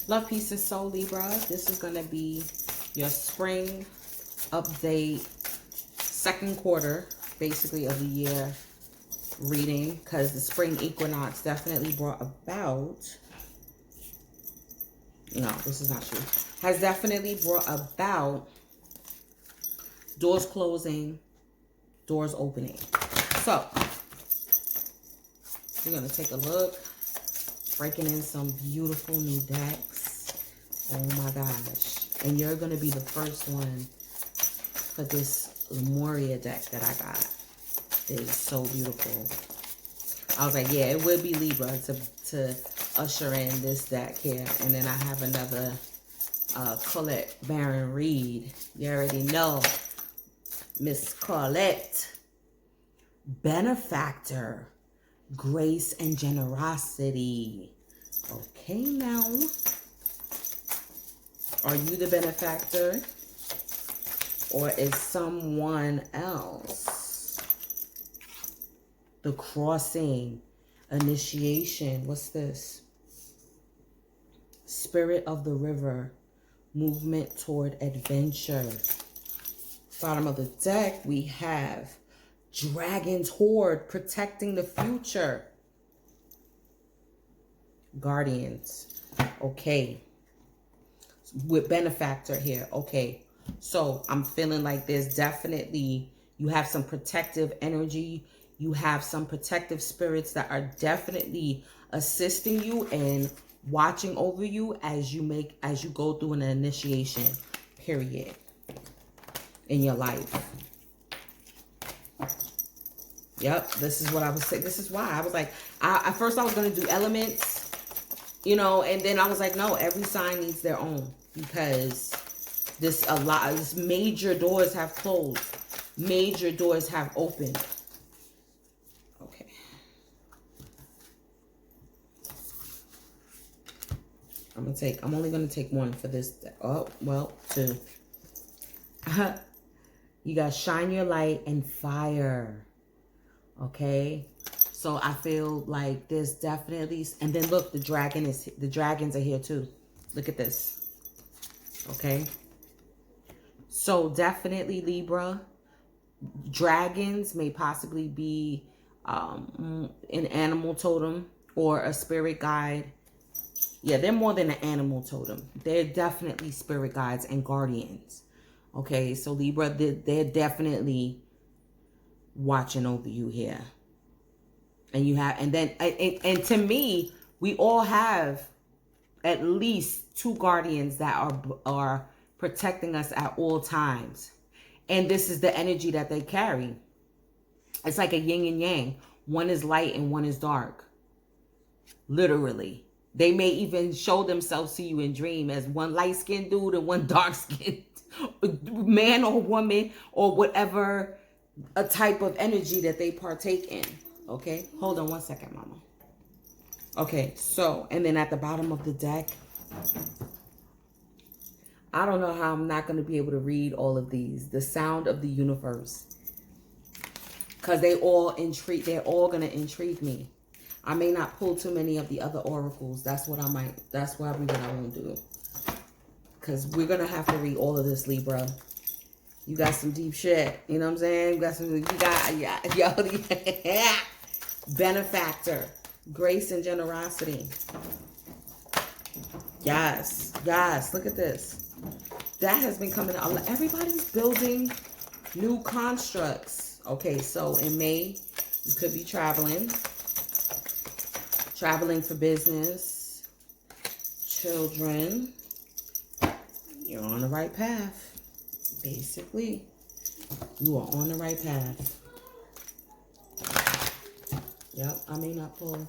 Love, peace, and soul, Libra. This is going to be your spring update, second quarter, basically, of the year reading, because the spring equinox definitely brought about, no, this is not true, has definitely brought about doors closing, doors opening. So, we're going to take a look, breaking in some beautiful new decks. Oh my gosh. And you're going to be the first one for this Lemuria deck that I got. It is so beautiful. I was like, yeah, it would be Libra to usher in this deck here. And then I have another Colette Baron Reed. You already know. Miss Colette. Benefactor. Grace and generosity. Okay, now. Are you the benefactor? Or is someone else? The crossing. Initiation. What's this? Spirit of the river. Movement toward adventure. Bottom of the deck, we have Dragon's Horde, protecting the future. Guardians. Okay. With benefactor here. Okay. So I'm feeling like there's definitely, you have some protective energy. You have some protective spirits that are definitely assisting you and watching over you as you go through an initiation period in your life. Yep, this is what I was saying. This is why I was like, at first I was going to do elements, you know, and then I was like, no, every sign needs their own, because this major doors have closed, major doors have opened. Okay. I'm only going to take one for this. Oh, well, two. You got shine your light and fire. Okay, so I feel like there's definitely, and then look, the dragons are here too. Look at this. Okay, so definitely Libra, dragons may possibly be an animal totem or a spirit guide. Yeah, they're more than an animal totem. They're definitely spirit guides and guardians. Okay, so Libra, they're definitely watching over you here. And you have, and then, and to me, we all have at least two guardians that are protecting us at all times. And this is the energy that they carry. It's like a yin and yang. One is light and one is dark. Literally. They may even show themselves to you in dream as one light-skinned dude and one dark-skinned man or woman or whatever a type of energy that they partake in. Okay, hold on one second, mama. Okay, so, and then at the bottom of the deck, I don't know how I'm not going to be able to read all of these. The sound of the universe, because they're all going to intrigue me. I may not pull too many of the other oracles. That's what I won't do, because we're going to have to read all of this, Libra. You got some deep shit. You know what I'm saying? Yeah. Benefactor. Grace and generosity. Yes. Yes. Look at this. That has been coming out. Everybody's building new constructs. Okay, so in May, you could be traveling. Traveling for business. Children. You're on the right path. Basically, you are on the right path. Yep, I may not pull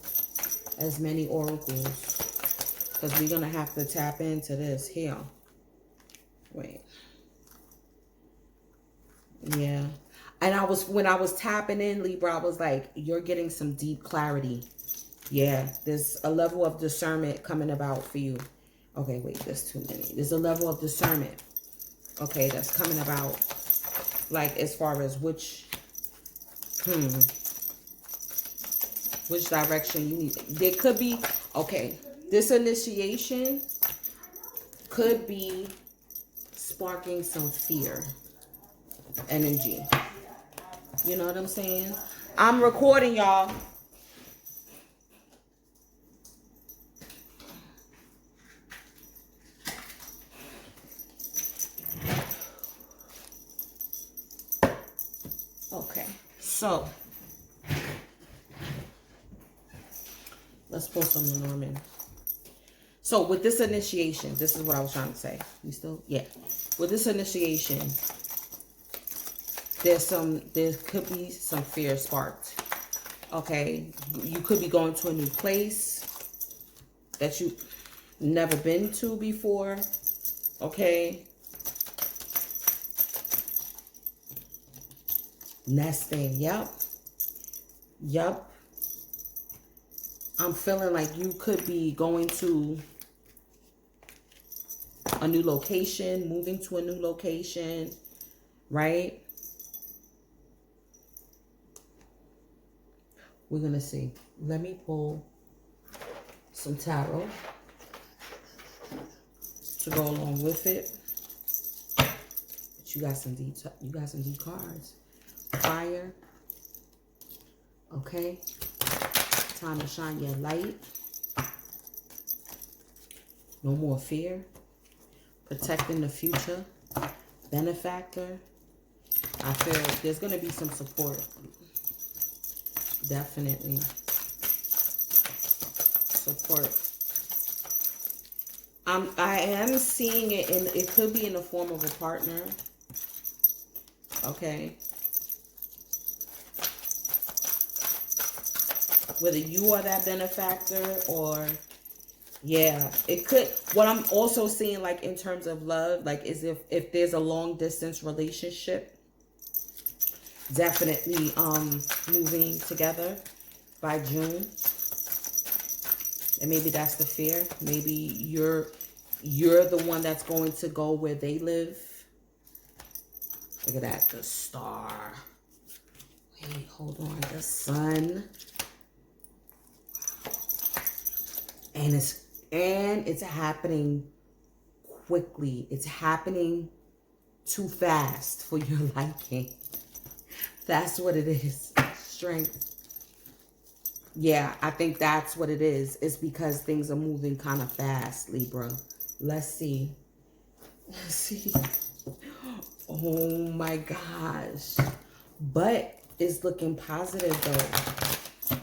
as many oracles because we're going to have to tap into this here. Wait. Yeah. And when I was tapping in, Libra, I was like, you're getting some deep clarity. Yeah, there's a level of discernment coming about for you. Okay, wait, there's too many. There's a level of discernment. Okay, that's coming about, like, as far as which direction you need. There could be, okay, this initiation could be sparking some fear energy. You know what I'm saying? I'm recording, y'all. Okay, so let's pull some Lenormand. So with this initiation, this is what I was trying to say. You still? Yeah. With this initiation, there could be some fear sparked. Okay. You could be going to a new place that you've never been to before. Okay. Nesting. Yep. Yep. I'm feeling like you could be going to a new location, moving to a new location, right? We're going to see. Let me pull some tarot to go along with it. But you got some deep cards. Fire. Okay. Time to shine your light. No more fear. Protecting the future. Benefactor. I feel there's going to be some support. Definitely. Support. I am seeing it in, it could be in the form of a partner. Okay. Whether you are that benefactor or, yeah, it could. What I'm also seeing, like, in terms of love, like, is if there's a long distance relationship, definitely moving together by June. And maybe that's the fear. Maybe you're the one that's going to go where they live. Look at that, the star. Wait, hold on, the sun. And it's happening quickly. It's happening too fast for your liking. That's what it is. Strength. Yeah, I think that's what it is. It's because things are moving kind of fast, Libra. Let's see. Let's see. Oh my gosh. But it's looking positive though.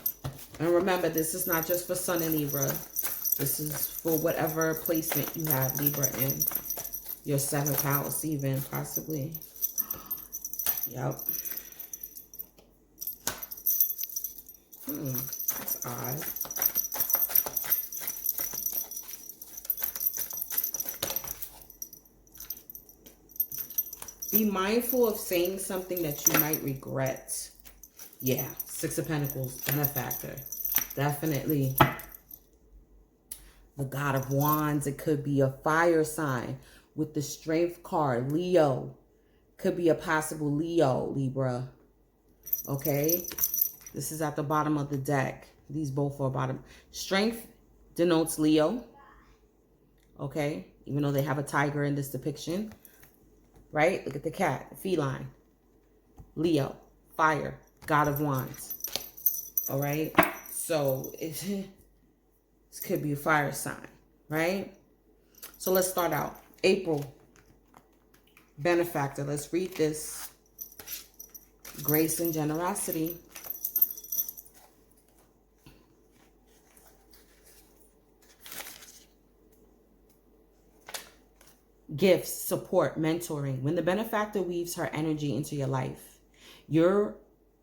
And remember, this is not just for Sun and Libra. This is for whatever placement you have, Libra, in your 7th house, even possibly. Yep. That's odd. Be mindful of saying something that you might regret. Yeah, 6 of Pentacles, benefactor. Definitely. The God of Wands, it could be a fire sign with the Strength card. Leo. Could be a possible Leo, Libra. Okay? This is at the bottom of the deck. These both are bottom. Strength denotes Leo. Okay? Even though they have a tiger in this depiction. Right? Look at the cat. Feline. Leo. Fire. God of Wands. All right? So, this could be a fire sign. Right? So, let's start out. April. Benefactor. Let's read this. Grace and generosity. Gifts, support, mentoring. When the benefactor weaves her energy into your life, you're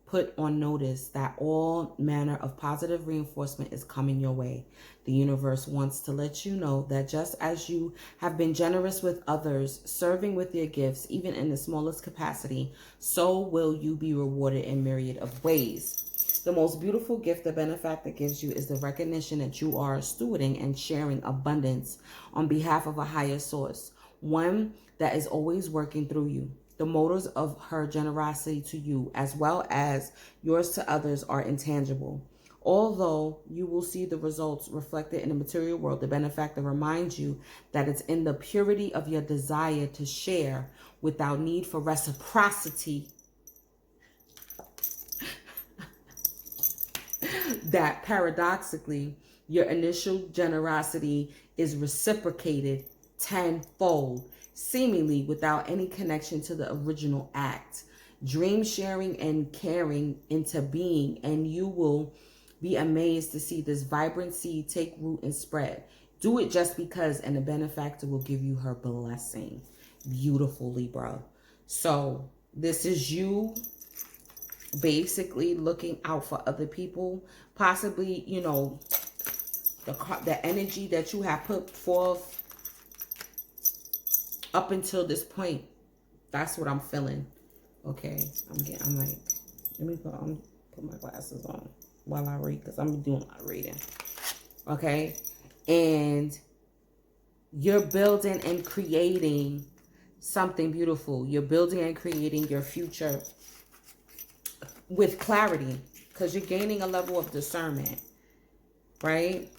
put on notice that all manner of positive reinforcement is coming your way. The universe wants to let you know that just as you have been generous with others, serving with your gifts, even in the smallest capacity, so will you be rewarded in myriad of ways. The most beautiful gift the benefactor gives you is the recognition that you are stewarding and sharing abundance on behalf of a higher source, one that is always working through you. The motives of her generosity to you, as well as yours to others, are intangible. Although you will see the results reflected in the material world, the benefactor reminds you that it's in the purity of your desire to share without need for reciprocity that paradoxically your initial generosity is reciprocated tenfold, seemingly without any connection to the original act. Dream sharing and caring into being, and you will be amazed to see this vibrant seed take root and spread. Do it just because, and the benefactor will give you her blessing. Beautiful, Libra. So this is you basically looking out for other people, possibly, you know, the energy that you have put forth up until this point. That's what I'm feeling. Okay, I'm like, let me put my glasses on while I read, because I'm doing my reading. Okay, and you're building and creating something beautiful. You're building and creating your future with clarity, because you're gaining a level of discernment, right?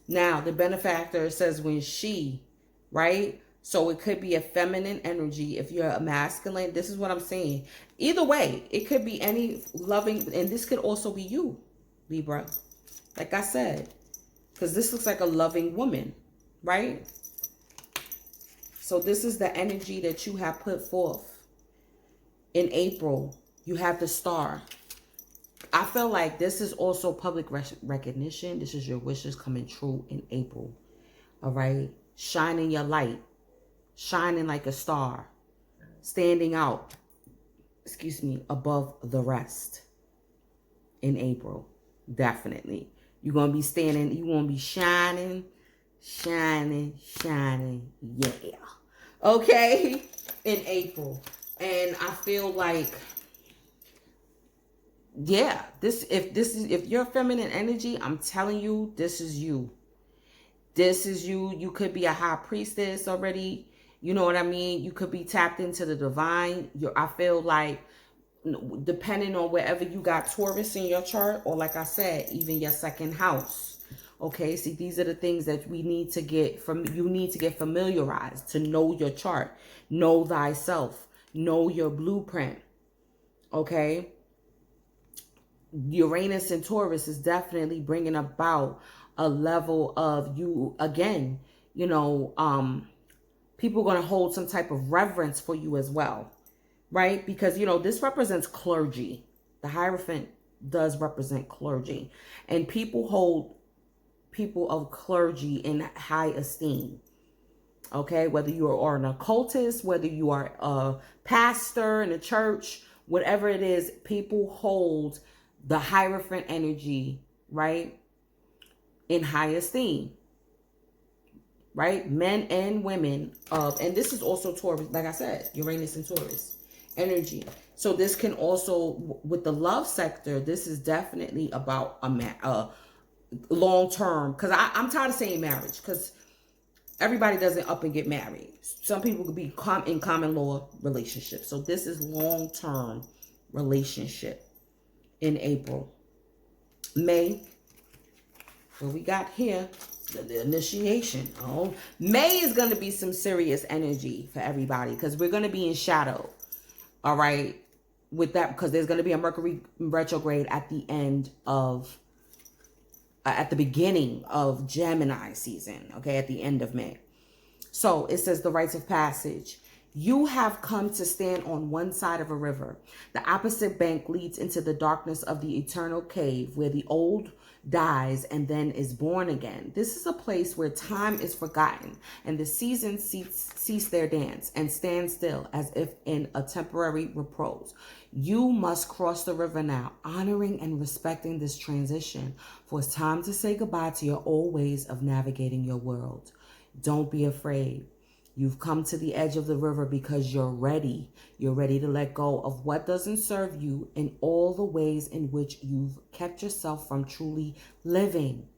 Now, the benefactor says when she, right? So it could be a feminine energy. If you're a masculine, this is what I'm saying. Either way, it could be any loving, and this could also be you, Libra. Like I said, because this looks like a loving woman, right? So this is the energy that you have put forth in April. You have the star. I feel like this is also public recognition. This is your wishes coming true in April. All right. Shining your light. Shining like a star. Standing out, above the rest in April. Definitely. You're going to be standing. You're going to be shining. Shining. Shining. Yeah. Okay. In April. And I feel like, yeah, if you're feminine energy, I'm telling you, this is you. This is you. You could be a high priestess already. You know what I mean? You could be tapped into the divine. I feel like, depending on wherever you got Taurus in your chart, or like I said, even your second house. Okay, see, these are the things that we need to get from. You need to get familiarized to know your chart, know thyself, know your blueprint. Okay. Uranus and Taurus is definitely bringing about a level of you, again, you know, people are going to hold some type of reverence for you as well, right? Because, you know, this represents clergy. The Hierophant does represent clergy, and people hold people of clergy in high esteem. Okay, whether you are an occultist, whether you are a pastor in a church, whatever it is, people hold the Hierophant energy, right, in high esteem, right? Men and women of, and this is also Taurus, like I said, Uranus and Taurus energy. So this can also, with the love sector, this is definitely about a long term, because I'm tired of saying marriage, because everybody doesn't up and get married. Some people could be in common law relationships. So this is long term relationship. In April. May, what we got here, the initiation. Oh, May is going to be some serious energy for everybody, because we're going to be in shadow. All right. With that, because there's going to be a Mercury retrograde at the end of, at the beginning of Gemini season. Okay. At the end of May. So it says the rites of passage. You have come to stand on one side of a river. The opposite bank leads into the darkness of the eternal cave, where the old dies and then is born again. This is a place where time is forgotten and the seasons cease their dance and stand still, as if in a temporary repose. You must cross the river now, honoring and respecting this transition, for it's time to say goodbye to your old ways of navigating your world. Don't be afraid. You've come to the edge of the river because you're ready. You're ready to let go of what doesn't serve you in all the ways in which you've kept yourself from truly living.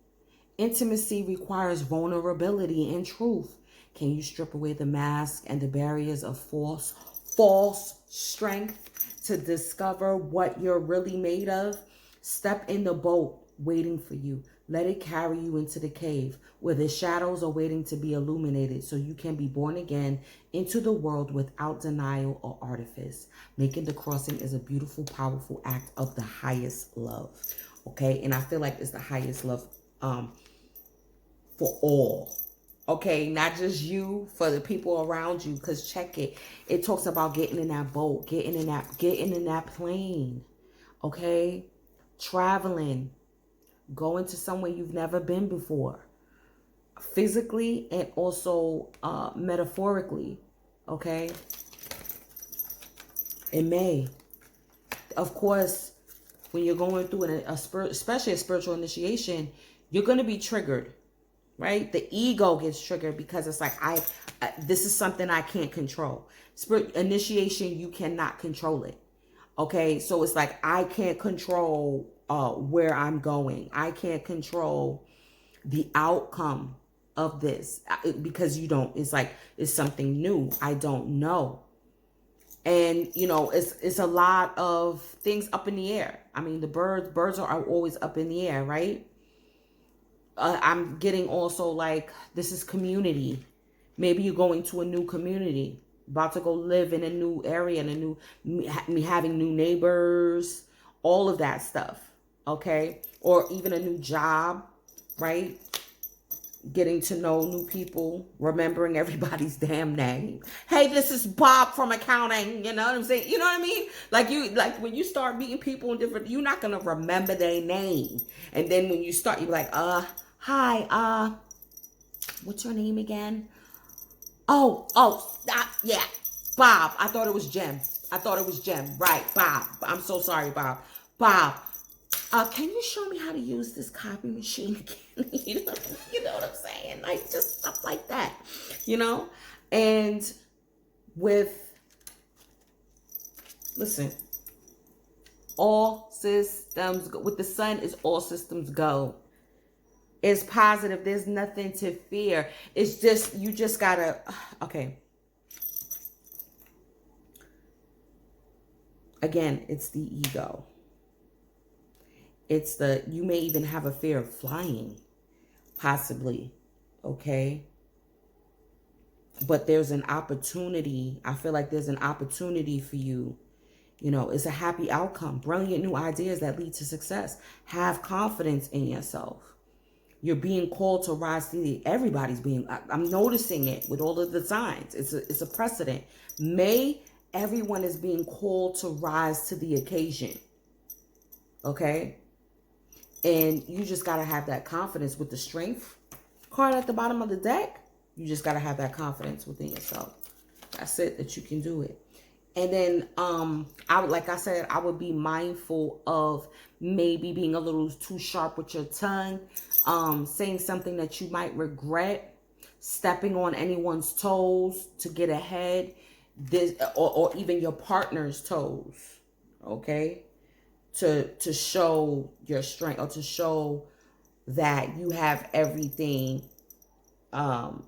Intimacy requires vulnerability and truth. Can you strip away the mask and the barriers of false strength to discover what you're really made of? Step in the boat waiting for you. Let it carry you into the cave where the shadows are waiting to be illuminated so you can be born again into the world without denial or artifice. Making the crossing is a beautiful, powerful act of the highest love. Okay, and I feel like it's the highest love for all. Okay, not just you, for the people around you. Because check it. It talks about getting in that boat, getting in that plane. Okay, traveling, going to somewhere you've never been before, physically and also metaphorically. Okay, in May, of course, when you're going through especially a spiritual initiation, you're going to be triggered, right? The ego gets triggered because it's like, this is something I can't control. Initiation, you cannot control it. Okay, so it's like, I can't control where I'm going. I can't control the outcome of this because you don't, it's like, it's something new. I don't know. And, you know, it's a lot of things up in the air. I mean, the birds are always up in the air, right? I'm getting also like, this is community. Maybe you're going to a new community, about to go live in a new area, in having new neighbors, all of that stuff. Okay. Or even a new job, right? Getting to know new people, remembering everybody's damn name. Hey, this is Bob from accounting. You know what I'm saying? You know what I mean? Like when you start meeting people in different, you're not going to remember their name. And then when you start, you're like, hi, what's your name again? Yeah, Bob. I thought it was Jem. Right, Bob. I'm so sorry, Bob. Bob, can you show me how to use this copy machine again? you know what I'm saying? Like, just stuff like that, you know? And listen, all systems go. With the sun is all systems go. It's positive. There's nothing to fear. It's just, you just gotta, okay. Again, it's the ego. You may even have a fear of flying, possibly, okay? But there's an opportunity. I feel like there's an opportunity for you. You know, it's a happy outcome. Brilliant new ideas that lead to success. Have confidence in yourself. You're being called to rise to everybody's being, I'm noticing it with all of the signs. It's a precedent. May everyone is being called to rise to the occasion. Okay? And you just got to have that confidence with the strength card at the bottom of the deck. You just got to have that confidence within yourself. That's it, that you can do it. And then, like I said, I would be mindful of maybe being a little too sharp with your tongue, saying something that you might regret, stepping on anyone's toes to get ahead, or even your partner's toes, okay? To show your strength, or to show that you have everything, that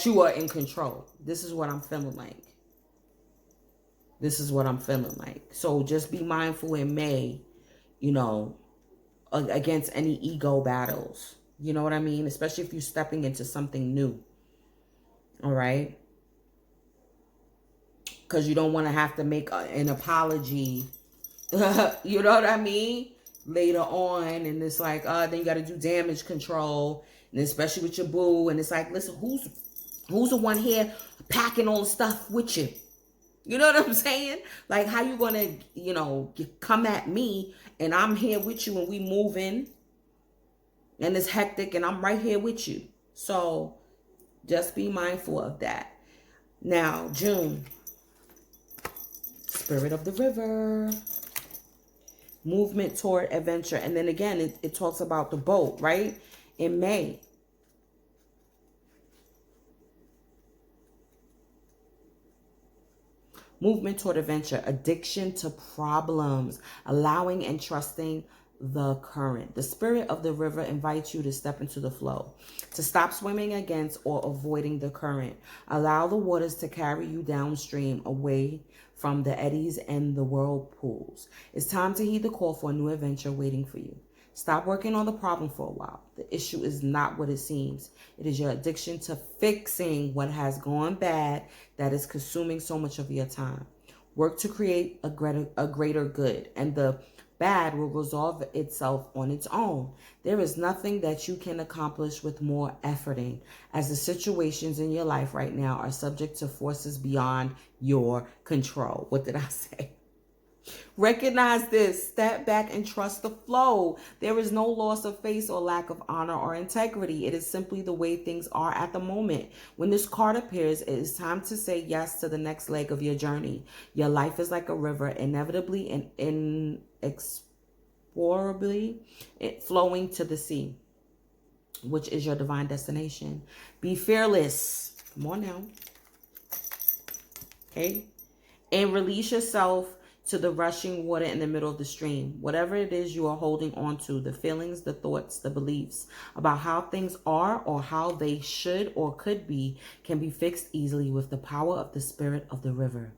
you are in control. This is what I'm feeling like. So just be mindful in May, you know, against any ego battles. You know what I mean? Especially if you're stepping into something new. All right? Because you don't want to have to make an apology. You know what I mean? Later on. And it's like, then you got to do damage control. And especially with your boo. And it's like, listen, who's the one here packing all the stuff with you? You know what I'm saying? Like, how you gonna, you know, come at me and I'm here with you and we moving and it's hectic and I'm right here with you. So just be mindful of that. Now, June, Spirit of the River, movement toward adventure. And then again, it talks about the boat, right? In May. Movement toward adventure, addiction to problems, allowing and trusting the current. The spirit of the river invites you to step into the flow, to stop swimming against or avoiding the current. Allow the waters to carry you downstream, away from the eddies and the whirlpools. It's time to heed the call for a new adventure waiting for you. Stop working on the problem for a while. The issue is not what it seems. It is your addiction to fixing what has gone bad that is consuming so much of your time. Work to create a greater good, and the bad will resolve itself on its own. There is nothing that you can accomplish with more efforting, as the situations in your life right now are subject to forces beyond your control. What did I say? Recognize this, step back and trust the flow. There is no loss of face or lack of honor or integrity. It is simply the way things are at the moment. When this card appears, it is time to say yes to the next leg of your journey. Your life is like a river, inevitably and inexorably flowing to the sea, which is your divine destination. Be fearless. Come on now. Okay? And release yourself to the rushing water in the middle of the stream. Whatever it is you are holding on to, the feelings, the thoughts, the beliefs about how things are or how they should or could be, can be fixed easily with the power of the spirit of the river.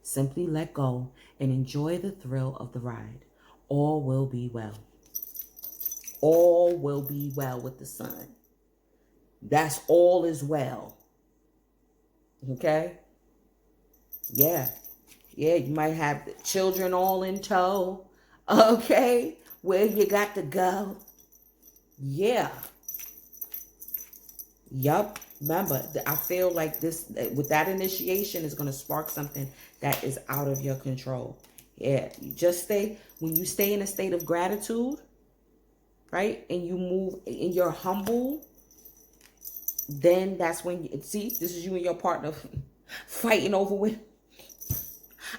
Simply let go and enjoy the thrill of the ride. All will be well. All will be well with the sun. That's all is well. Okay? Yeah. Yeah, you might have the children all in tow. Okay, where you got to go. Yeah. Yup. Remember, I feel like this, with that initiation, is going to spark something that is out of your control. Yeah, you just stay, when you stay in a state of gratitude, right, and you move and you're humble, then that's when you see, this is you and your partner fighting over with.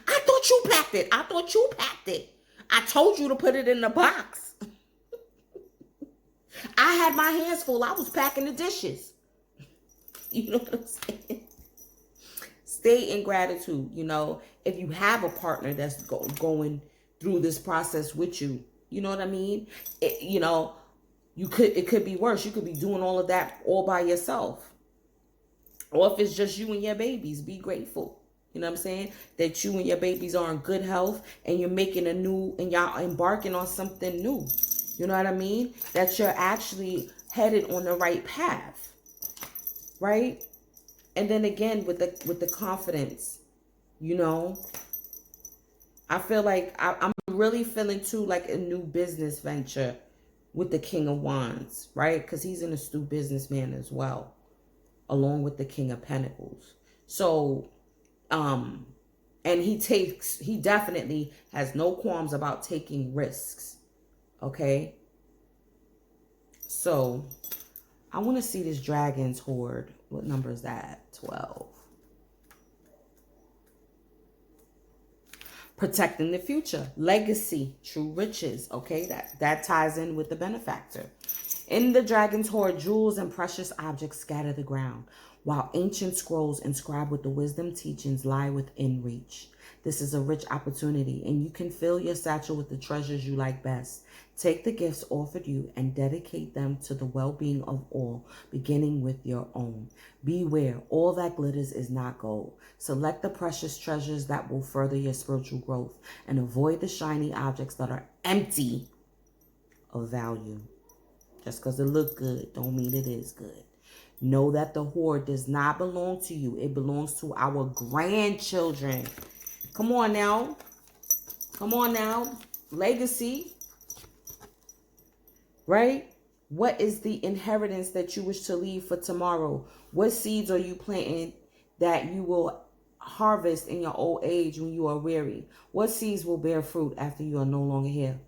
I thought you packed it. I thought you packed it. I told you to put it in the box. I had my hands full. I was packing the dishes. You know what I'm saying? Stay in gratitude. You know, if you have a partner that's going through this process with you, you know what I mean? You know, it could be worse. You could be doing all of that all by yourself. Or if it's just you and your babies, be grateful. You know what I'm saying? That you and your babies are in good health and you're making and y'all embarking on something new. You know what I mean? That you're actually headed on the right path. Right? And then again, with the confidence, you know, I feel like I'm really feeling too like a new business venture with the King of Wands, right? Because he's an astute businessman as well, along with the King of Pentacles. So, and he definitely has no qualms about taking risks. Okay. So I want to see this dragon's horde. What number is that? 12. Protecting the future. Legacy. True riches. Okay. That ties in with the benefactor. In the dragon's horde, jewels and precious objects scatter the ground, while ancient scrolls inscribed with the wisdom teachings lie within reach. This is a rich opportunity, and you can fill your satchel with the treasures you like best. Take the gifts offered you and dedicate them to the well-being of all, beginning with your own. Beware, all that glitters is not gold. Select the precious treasures that will further your spiritual growth, and avoid the shiny objects that are empty of value. Just because it looks good don't mean it is good. Know that the hoard does not belong to you. It belongs to our grandchildren. Come on now. Come on now. Legacy. Right? What is the inheritance that you wish to leave for tomorrow? What seeds are you planting that you will harvest in your old age when you are weary? What seeds will bear fruit after you are no longer here?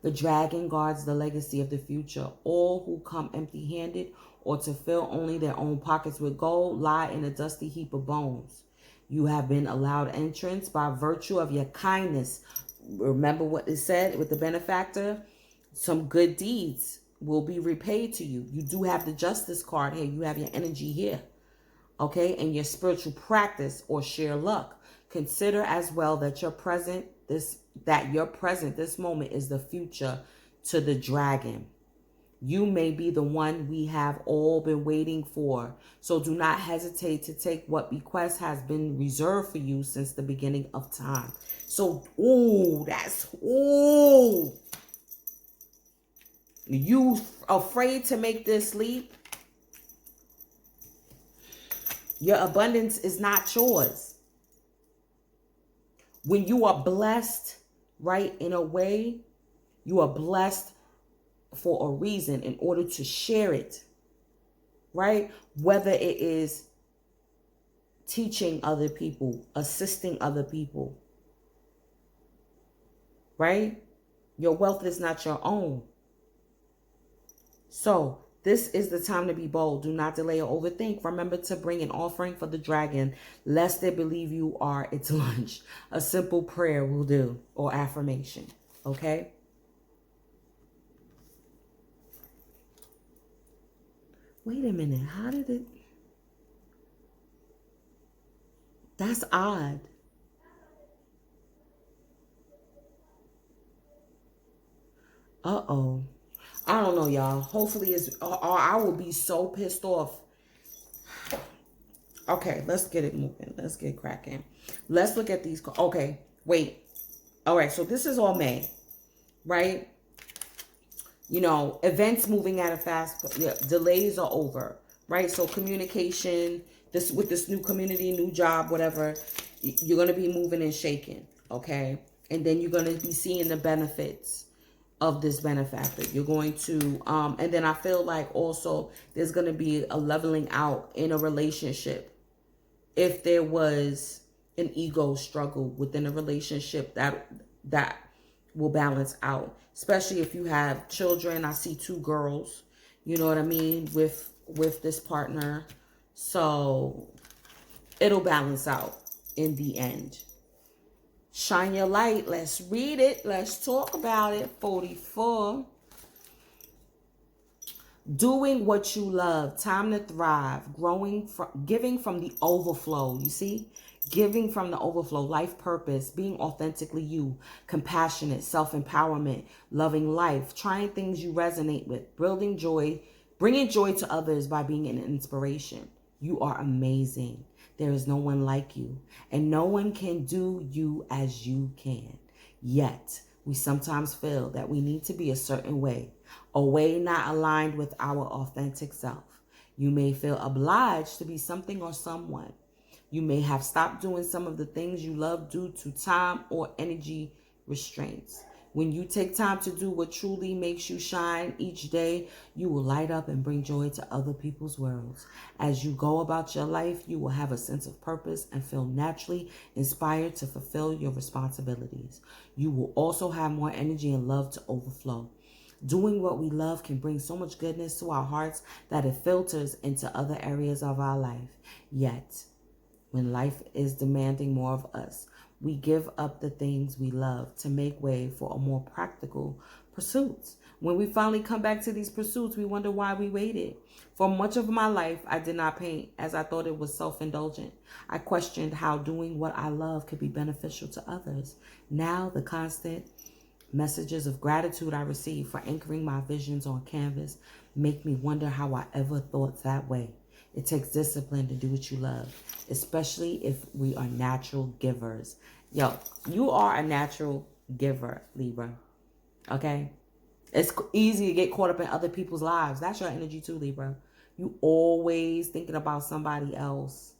The dragon guards the legacy of the future. All who come empty-handed or to fill only their own pockets with gold lie in a dusty heap of bones. You have been allowed entrance by virtue of your kindness. Remember what it said with the benefactor? Some good deeds will be repaid to you. You do have the justice card here. You have your energy here. Okay? And your spiritual practice or sheer luck. Consider as well that your present, that your present, this moment, is the future to the dragon. You may be the one we have all been waiting for. So do not hesitate to take what bequest has been reserved for you since the beginning of time. So, you afraid to make this leap? Your abundance is not yours. When you are blessed, right, in a way, you are blessed for a reason, in order to share it, right? Whether it is teaching other people, assisting other people, right? Your wealth is not your own. So this is the time to be bold. Do not delay or overthink. Remember to bring an offering for the dragon, lest they believe you are its lunch. A simple prayer will do, or affirmation, okay? Wait a minute. How did it? That's odd. Uh-oh. I don't know, y'all. Hopefully it's... Or I will be so pissed off. Okay, let's get it moving. Let's get cracking. Let's look at these. Okay, wait. All right, so this is all May, right? You know, events moving at a fast, delays are over, right? So communication, this with this new community, new job, whatever, you're going to be moving and shaking, okay? And then you're going to be seeing the benefits of this benefactor. You're going to, and then I feel like also there's going to be a leveling out in a relationship. If there was an ego struggle within a relationship, that will balance out, especially if you have children. I see 2 girls, you know what I mean, with this partner. So it'll balance out in the end. Shine your light. Let's read it. Let's talk about it. 44. Doing what you love. Time to thrive. Giving from the overflow. You see? Giving from the overflow. Life purpose. Being authentically you. Compassionate. Self-empowerment. Loving life. Trying things you resonate with. Building joy. Bringing joy to others by being an inspiration. You are amazing. There is no one like you. And no one can do you as you can. Yet, we sometimes feel that we need to be a certain way. A way not aligned with our authentic self. You may feel obliged to be something or someone. You may have stopped doing some of the things you love due to time or energy restraints. When you take time to do what truly makes you shine each day, you will light up and bring joy to other people's worlds. As you go about your life, you will have a sense of purpose and feel naturally inspired to fulfill your responsibilities. You will also have more energy and love to overflow. Doing what we love can bring so much goodness to our hearts that it filters into other areas of our life. Yet, when life is demanding more of us, we give up the things we love to make way for a more practical pursuits. When we finally come back to these pursuits, we wonder why we waited. For much of my life, I did not paint, as I thought it was self-indulgent. I questioned how doing what I love could be beneficial to others. Now, the constant messages of gratitude I receive for anchoring my visions on canvas make me wonder how I ever thought that way. It takes discipline to do what you love, especially if we are natural givers. Yo, you are a natural giver, Libra. Okay? It's easy to get caught up in other people's lives. That's your energy too, Libra. You always thinking about somebody else.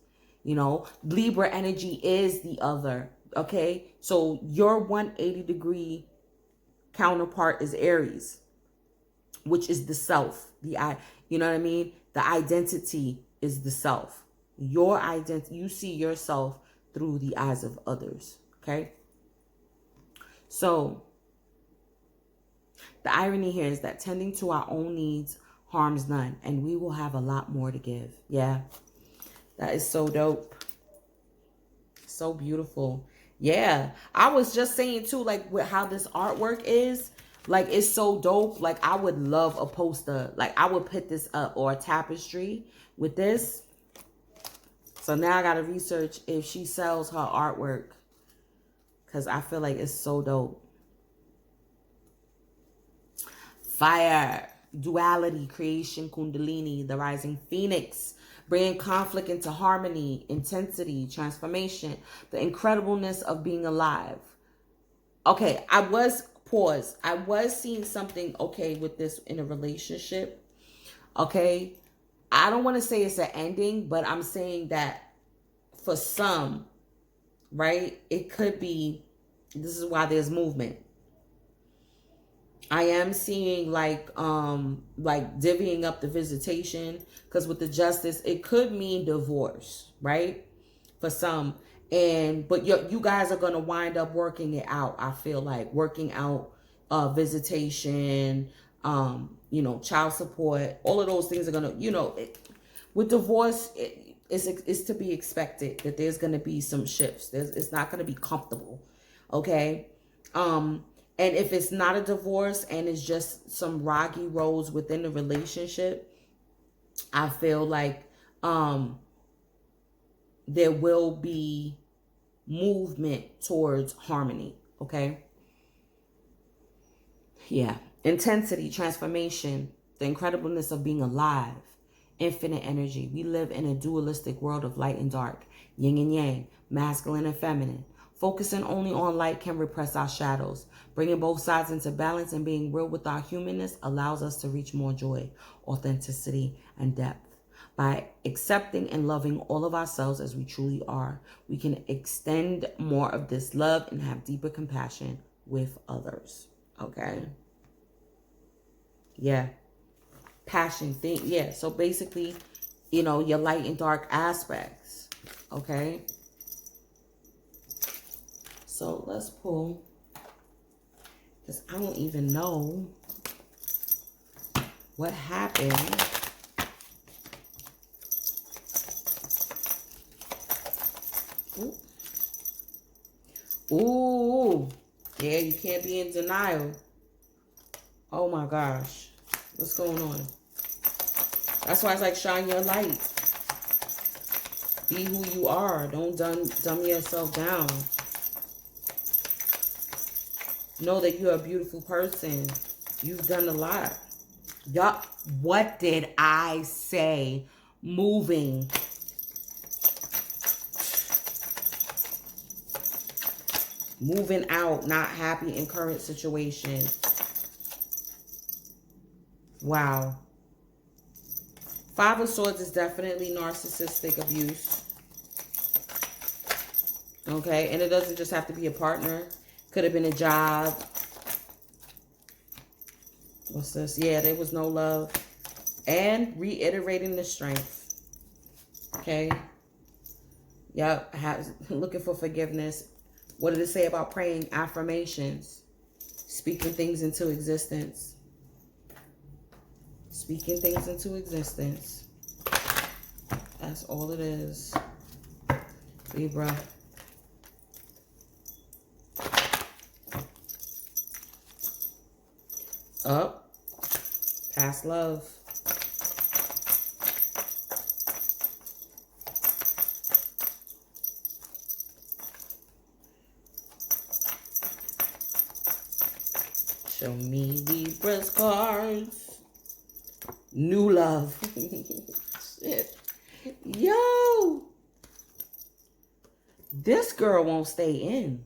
You know, Libra energy is the other. Okay? So your 180-degree counterpart is Aries, which is the self. You know what I mean? The identity is the self. Your identity, you see yourself through the eyes of others. Okay? So, the irony here is that tending to our own needs harms none, and we will have a lot more to give. Yeah. That is so dope. So beautiful. Yeah. I was just saying too, like, with how this artwork is, like, it's so dope. Like, I would love a poster. Like, I would put this up, or a tapestry with this. So now I got to research if she sells her artwork, because I feel like it's so dope. Fire, duality, creation, kundalini, the rising phoenix, bringing conflict into harmony, intensity, transformation, the incredibleness of being alive. Okay, I was seeing something okay with this in a relationship. Okay, I don't want to say it's an ending, but I'm saying that for some, right, it could be, this is why there's movement. I am seeing like divvying up the visitation, because with the justice, it could mean divorce, right? For some. But you guys are going to wind up working it out. I feel like working out visitation, child support, all of those things are going to, with divorce, it's to be expected that there's going to be some shifts. It's not going to be comfortable. Okay. And if it's not a divorce and it's just some rocky roads within the relationship, I feel like there will be movement towards harmony. Okay. Yeah. Intensity, transformation, the incredibleness of being alive, infinite energy. We live in a dualistic world of light and dark, yin and yang, masculine and feminine. Focusing only on light can repress our shadows. Bringing both sides into balance and being real with our humanness allows us to reach more joy, authenticity, and depth. By accepting and loving all of ourselves as we truly are, we can extend more of this love and have deeper compassion with others. Okay? Yeah. Passion thing. Yeah. So basically, your light and dark aspects. Okay? So let's pull, because I don't even know what happened. Ooh. Yeah, you can't be in denial. Oh my gosh. What's going on? That's why it's like, shine your light. Be who you are. Don't dumb yourself down. Know that you're a beautiful person. You've done a lot. Yup. What did I say? Moving. Moving out. Not happy in current situation. Wow. Five of Swords is definitely narcissistic abuse. Okay. And it doesn't just have to be a partner. Could have been a job. What's this? Yeah, there was no love. And reiterating the strength. Okay. Yep. Looking for forgiveness. What did it say about praying? Affirmations. Speaking things into existence. Speaking things into existence. That's all it is. Libra. Up. Past love. Show me Libra's cards. New love. Shit. Yo. This girl won't stay in.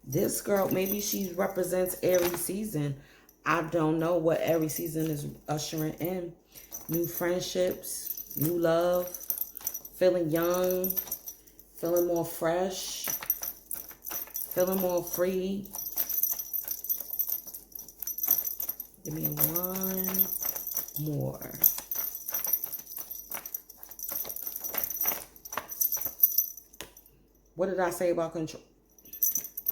This girl, maybe she represents Aries season. I don't know what Aries season is ushering in. New friendships, new love, feeling young, feeling more fresh, feeling more free. Give me one more. What did I say about control?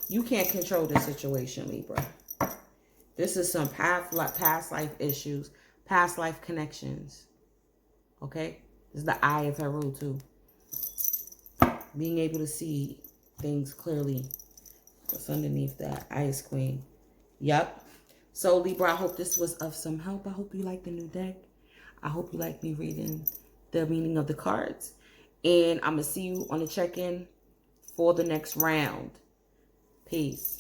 You can't control the situation, Libra. This is some past life issues, past life connections. Okay? This is the eye of Heru too. Being able to see things clearly. What's underneath that? Ice Queen. Yep. So Libra, I hope this was of some help. I hope you like the new deck. I hope you like me reading the meaning of the cards. And I'm going to see you on the check-in for the next round. Peace.